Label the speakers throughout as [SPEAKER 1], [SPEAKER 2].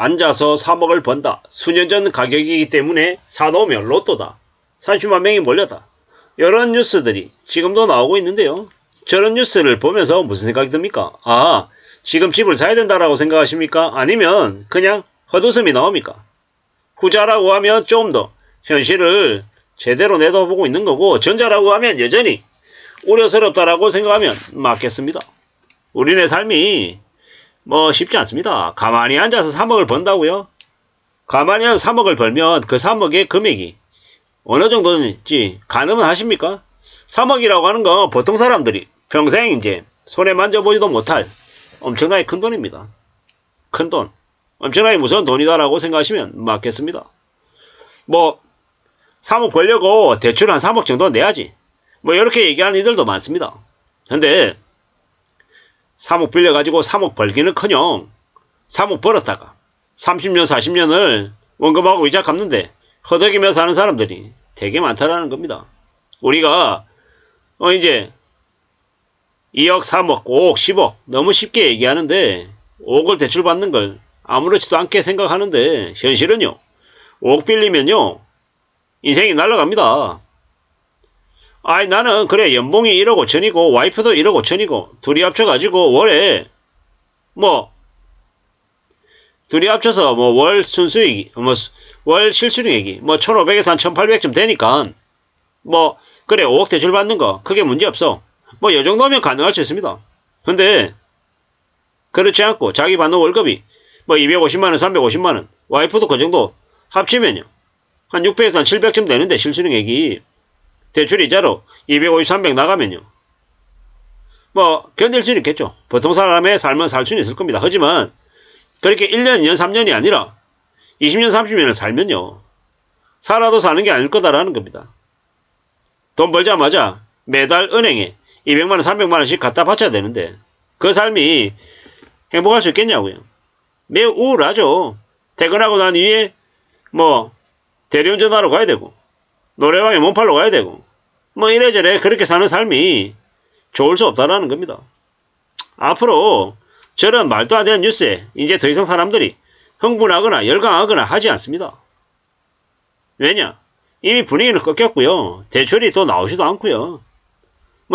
[SPEAKER 1] 앉아서 3억을 번다. 수년 전 가격이기 때문에 사놓으면 로또다. 30만 명이 몰렸다. 이런 뉴스들이 지금도 나오고 있는데요. 저런 뉴스를 보면서 무슨 생각이 듭니까? 아, 지금 집을 사야 된다라고 생각하십니까? 아니면 그냥 헛웃음이 나옵니까? 후자라고 하면 좀 더 현실을 제대로 내다보고 있는 거고, 전자라고 하면 여전히 우려스럽다라고 생각하면 맞겠습니다. 우리네 삶이 쉽지 않습니다. 가만히 앉아서 3억을 번다고요? 가만히 앉아서 3억을 벌면 그 3억의 금액이 어느 정도인지 가늠은 하십니까? 3억이라고 하는 건 보통 사람들이 평생 이제 손에 만져보지도 못할 엄청나게 큰 돈입니다. 큰 돈. 엄청나게 무서운 돈이다라고 생각하시면 맞겠습니다. 3억 벌려고 대출 한 3억 정도 내야지. 이렇게 얘기하는 이들도 많습니다. 근데 3억 빌려가지고 3억 벌기는커녕 3억 벌었다가 30년 40년을 원금하고 이자 갚는데 허덕이며 사는 사람들이 되게 많다라는 겁니다. 우리가 이제 2억 3억 5억 10억 너무 쉽게 얘기하는데 5억을 대출받는 걸 아무렇지도 않게 생각하는데 현실은요, 5억 빌리면요 인생이 날아갑니다. 아이, 나는 그래 연봉이 1억 5천이고 와이프도 1억 5천이고 둘이 합쳐가지고 월에 둘이 합쳐서 월 순수익이 월 실수령액이 1,500에서 한 1,800쯤 되니까 그래 5억 대출 받는 거 크게 문제 없어. 요 정도면 가능할 수 있습니다. 근데 그렇지 않고 자기 받는 월급이 250만원 350만원 와이프도 그 정도 합치면요 한 600에서 한 700쯤 되는데 실수령액이 대출 이자로 250, 300 나가면요 견딜 수는 있겠죠. 보통 사람의 삶은 살 수는 있을 겁니다. 하지만 그렇게 1년, 2년, 3년이 아니라 20년, 30년을 살면요 살아도 사는 게 아닐 거다라는 겁니다. 돈 벌자마자 매달 은행에 200만원, 300만원씩 갖다 바쳐야 되는데 그 삶이 행복할 수 있겠냐고요. 매우 우울하죠. 퇴근하고 난 뒤에 대리운전하러 가야 되고 노래방에 몸팔러 가야 되고 이래저래 그렇게 사는 삶이 좋을 수 없다라는 겁니다. 앞으로 저런 말도 안 되는 뉴스에 이제 더 이상 사람들이 흥분하거나 열광하거나 하지 않습니다. 왜냐? 이미 분위기는 꺾였고요. 대출이 또 나오지도 않고요.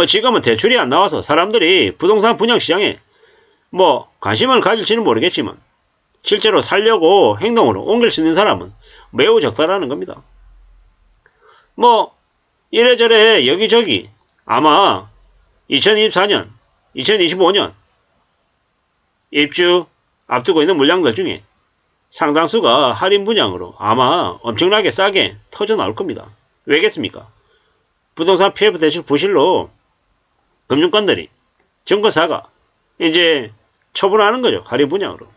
[SPEAKER 1] 지금은 대출이 안 나와서 사람들이 부동산 분양시장에 관심을 가질지는 모르겠지만 실제로 살려고 행동으로 옮길 수 있는 사람은 매우 적다라는 겁니다. 이래저래 여기저기 아마 2024년, 2025년 입주 앞두고 있는 물량들 중에 상당수가 할인 분양으로 아마 엄청나게 싸게 터져 나올 겁니다. 왜겠습니까? 부동산 PF 대출 부실로 금융권들이 증권사가 이제 처분하는 거죠. 할인 분양으로.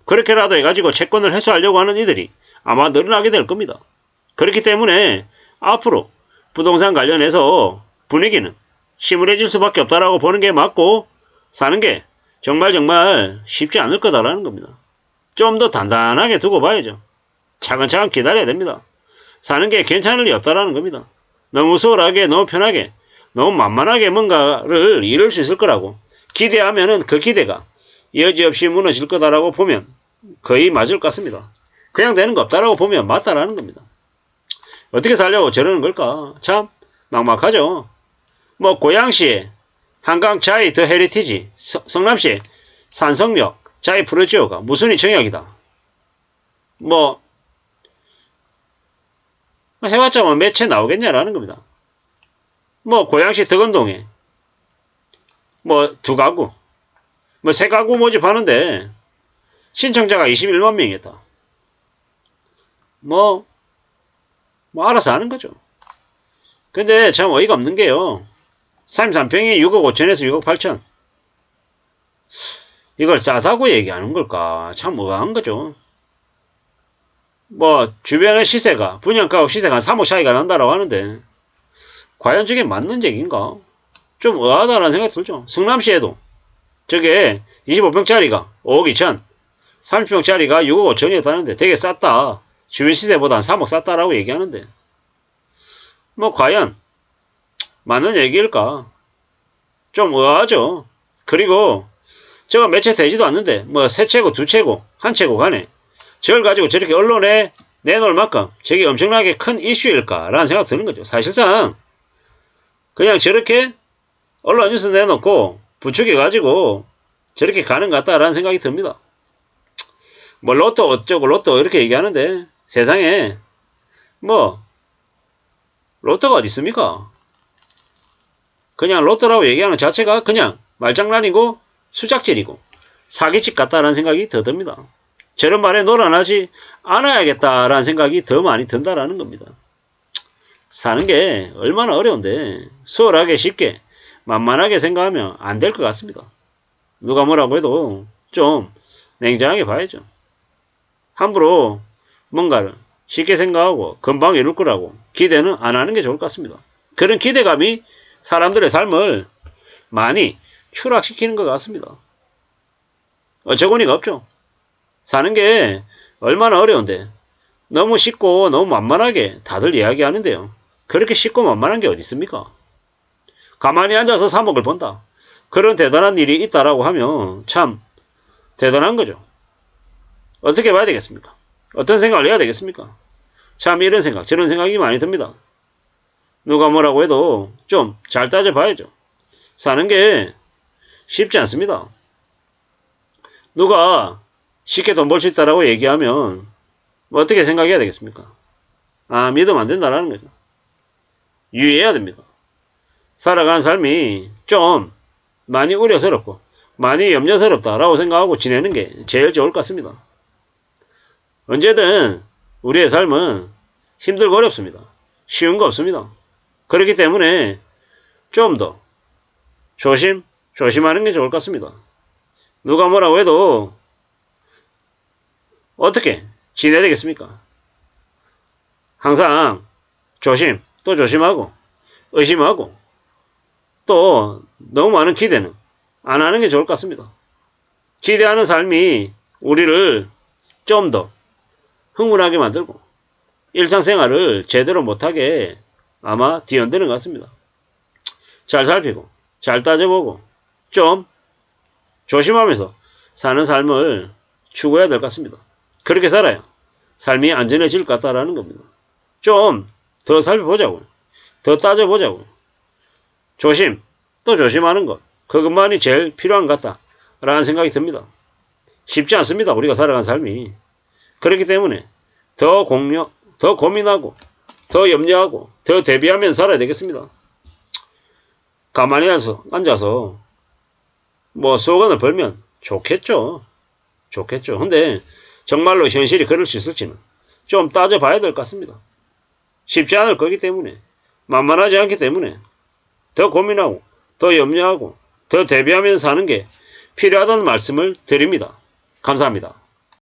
[SPEAKER 1] 그렇게라도 해가지고 채권을 회수하려고 하는 이들이 아마 늘어나게 될 겁니다. 그렇기 때문에 앞으로 부동산 관련해서 분위기는 심울해질 수밖에 없다라고 보는 게 맞고 사는 게 정말 쉽지 않을 거다라는 겁니다. 좀 더 단단하게 두고 봐야죠. 차근차근 기다려야 됩니다. 사는 게 괜찮을 리 없다라는 겁니다. 너무 소홀하게 너무 편하게 너무 만만하게 뭔가를 이룰 수 있을 거라고 기대하면은 그 기대가 여지없이 무너질 거다라고 보면 거의 맞을 것 같습니다. 그냥 되는 거 없다라고 보면 맞다라는 겁니다. 어떻게 살려고 저러는 걸까? 참 막막하죠. 고양시에 한강 자이 더 헤리티지, 성남시에 산성역 자이 프로지오가 무순위 청약이다. 해봤자 몇 채 나오겠냐라는 겁니다. 고양시 덕원동에 2가구 3가구 모집하는데 신청자가 21만 명이었다. 알아서 하는 거죠. 근데 참 어이가 없는 게요. 33평이 6억 5천에서 6억 8천. 이걸 싸다고 얘기하는 걸까? 참 의아한 거죠. 주변의 시세가, 분양가하고 시세가 한 3억 차이가 난다라고 하는데, 과연 저게 맞는 얘기인가? 좀 의아하다라는 생각이 들죠. 성남시에도, 저게 25평짜리가 5억 2천, 30평짜리가 6억 5천이었다는데 되게 쌌다. 주변 시세보다 한 3억 쌌다라고 얘기하는데, 과연, 맞는 얘기일까? 좀 의아하죠. 그리고, 저거 몇 채 되지도 않는데, 세 채고, 두 채고, 한 채고 간에, 저걸 가지고 저렇게 언론에 내놓을 만큼 저게 엄청나게 큰 이슈일까라는 생각 드는 거죠. 사실상 그냥 저렇게 언론 뉴스 내놓고 부추겨가지고 저렇게 가는 것 같다라는 생각이 듭니다. 뭐 로또 어쩌고 로또 이렇게 얘기하는데 세상에 뭐 로또가 어디 있습니까? 그냥 로또라고 얘기하는 자체가 그냥 말장난이고 수작질이고 사기짓 같다라는 생각이 더 듭니다. 저런 말에 놀아나지 않아야겠다라는 생각이 더 많이 든다라는 겁니다. 사는 게 얼마나 어려운데 수월하게 쉽게 만만하게 생각하면 안 될 것 같습니다. 누가 뭐라고 해도 좀 냉정하게 봐야죠. 함부로 뭔가를 쉽게 생각하고 금방 이룰 거라고 기대는 안 하는 게 좋을 것 같습니다. 그런 기대감이 사람들의 삶을 많이 추락시키는 것 같습니다. 어처구니가 없죠. 사는 게 얼마나 어려운데 너무 쉽고 너무 만만하게 다들 이야기하는데요. 그렇게 쉽고 만만한 게 어디 있습니까? 가만히 앉아서 3억을 번다. 그런 대단한 일이 있다라고 하면 참 대단한 거죠. 어떻게 봐야 되겠습니까? 어떤 생각을 해야 되겠습니까? 참 이런 생각 저런 생각이 많이 듭니다. 누가 뭐라고 해도 좀 잘 따져봐야죠. 사는 게 쉽지 않습니다. 누가 쉽게 돈 벌 수 있다라고 얘기하면 어떻게 생각해야 되겠습니까? 아, 믿으면 안 된다라는 거죠. 유의해야 됩니다. 살아가는 삶이 좀 많이 우려스럽고 많이 염려스럽다라고 생각하고 지내는 게 제일 좋을 것 같습니다. 언제든 우리의 삶은 힘들고 어렵습니다. 쉬운 거 없습니다. 그렇기 때문에 좀 더 조심하는 게 좋을 것 같습니다. 누가 뭐라고 해도 어떻게 지내야 되겠습니까? 항상 또 조심하고 의심하고 또 너무 많은 기대는 안 하는 게 좋을 것 같습니다. 기대하는 삶이 우리를 좀 더 흥분하게 만들고 일상생활을 제대로 못하게 아마 뒤흔드는 것 같습니다. 잘 살피고 잘 따져보고 좀 조심하면서 사는 삶을 추구해야 될 것 같습니다. 그렇게 살아야 삶이 안전해질 것 같다라는 겁니다. 좀 더 살펴보자고요. 더 따져보자고요. 또 조심하는 것. 그것만이 제일 필요한 것 같다라는 생각이 듭니다. 쉽지 않습니다. 우리가 살아가는 삶이. 그렇기 때문에 더 고민하고 더 염려하고 더 대비하면서 살아야 되겠습니다. 가만히 앉아서 뭐 수억 원을 벌면 좋겠죠. 근데 정말로 현실이 그럴 수 있을지는 좀 따져봐야 될 것 같습니다. 쉽지 않을 거기 때문에 만만하지 않기 때문에 더 고민하고 더 염려하고 더 대비하면서 사는 게 필요하다는 말씀을 드립니다. 감사합니다.